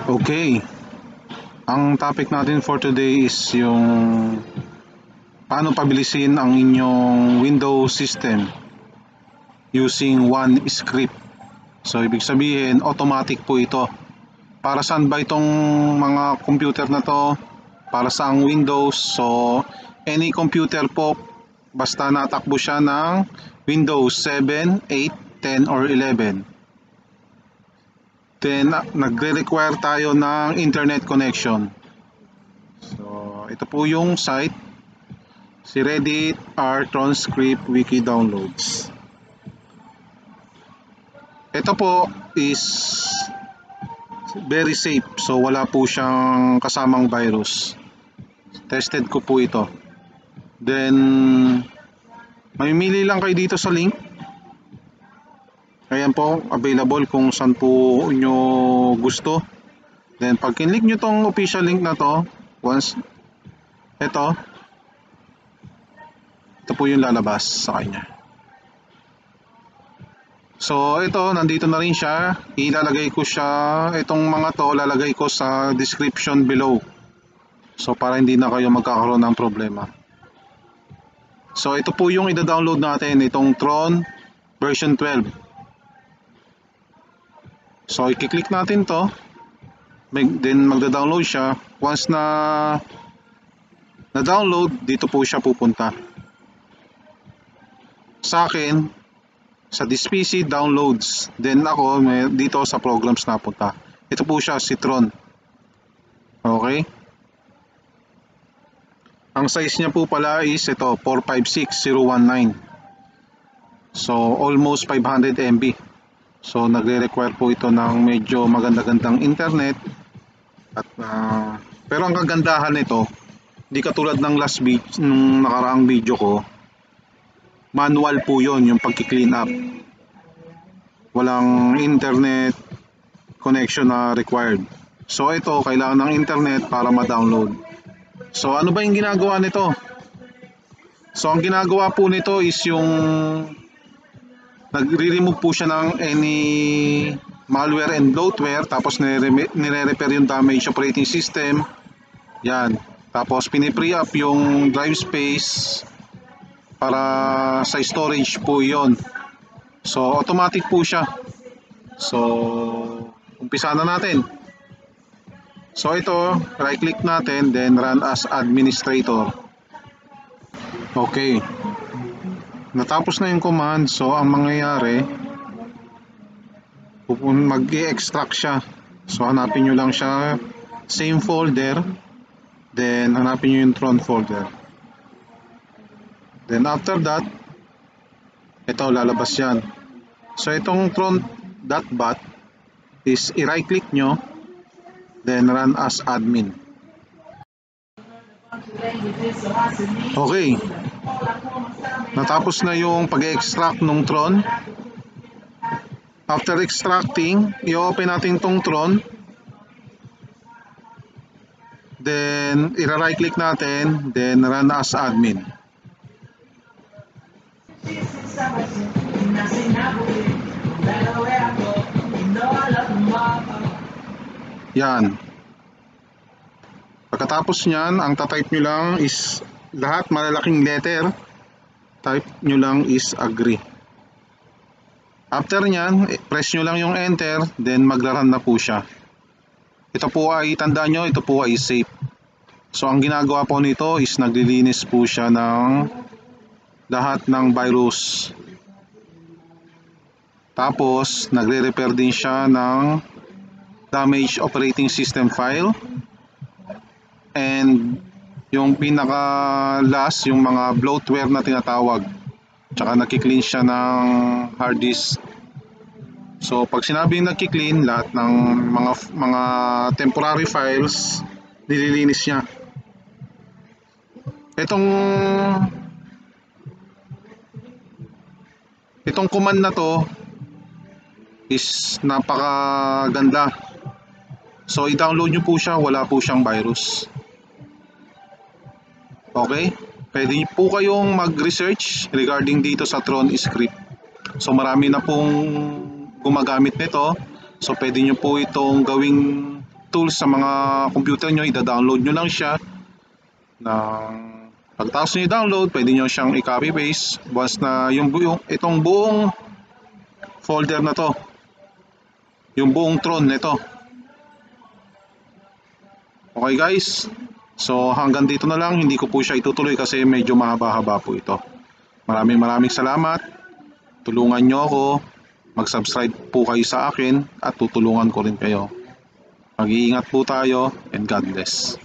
Okay, ang topic natin for today is yung paano pabilisin ang inyong Windows system using one script. So ibig sabihin automatic po ito. Para saan ba itong mga computer na to? Para sa ang Windows. So any computer po basta natakbo siya ng Windows 7, 8, 10 or 11. Then nagre-require tayo ng internet connection. So ito po yung site, si Reddit r Tron script wiki downloads. Ito po is very safe, so wala po siyang kasamang virus. Tested ko po ito. Then mamimili lang kayo dito sa link. Ayan po, available kung saan po nyo gusto. Then pag kinlik nyo tong official link na to, once ito po yung lalabas sa kanya. So ito, nandito na rin siya. Ilalagay ko siya, itong mga to lalagay ko sa description below. So para hindi na kayo magkakaroon ng problema. So ito po yung ida-download natin, itong Tron version 12. So i-click natin to, then magda-download siya. Once na na-download, dito po siya pupunta. Sa akin, sa this PC downloads, then ako dito sa programs napunta. Ito po siya, si Tron. Okay? Ang size niya po pala is ito, 456019. So almost 500 MB. So nagre-require po ito ng medyo maganda-gandang internet. At pero ang kagandahan nito, di katulad ng last video, nung nakaraang video ko, manual po yon yung pagki-clean up. Walang internet connection na required. So ito, kailangan ng internet para ma-download. So ano ba yung ginagawa nito? So ang ginagawa po nito is yung nagre-remove po siya ng any malware and bloatware, tapos nire-repair yung damaged operating system. Yan. Tapos pini-free up yung drive space para sa storage po yon. So automatic po siya. So umpisa na natin. So ito, right click natin, then run as administrator. Okay. Natapos na yung command, so ang mangyayari, mag-i-extract siya. So hanapin nyo lang siya, same folder, then hanapin nyo yung Tron folder. Then after that, ito lalabas yan. So itong tron.bat is i-right click nyo, then run as admin. Okay. Natapos na yung pag-extract ng Tron. After extracting, i-open natin tong Tron. Then i-right click natin, then run as admin. Yan. Pagkatapos nyan, ang tatype nyo lang is lahat malalaking letter. Type nyo lang is agree. After nyan, press nyo lang yung enter, then magra-run na po siya. Ito po ay, tandaan nyo, ito po ay safe. So ang ginagawa po nito is naglilinis po siya ng lahat ng virus. Tapos nagre-repair din siya ng damaged operating system file. And yung pinaka last, yung mga bloatware na tinatawag. Tsaka nagki-clean siya ng hard disk. So pag sinabing nagki-clean, lahat ng mga temporary files nililinis niya. Itong command na to is napakaganda. So i-download nyo po siya, wala po siyang virus. Okay? Pwede po kayong mag-research regarding dito sa Tron script. So marami na pong gumagamit nito. So pwede nyo po itong gawing tools sa mga computer nyo, ida-download nyo lang siya. Pagkatapos nyo i-download, pwede nyo siyang i-copy paste. Once na itong buong folder na to, yung buong Tron nito. Okay guys, so hanggang dito na lang, hindi ko po siya itutuloy kasi medyo mahaba-haba po ito. Maraming salamat. Tulungan nyo ako, mag-subscribe po kayo sa akin at tutulungan ko rin kayo. Mag-iingat po tayo and God bless.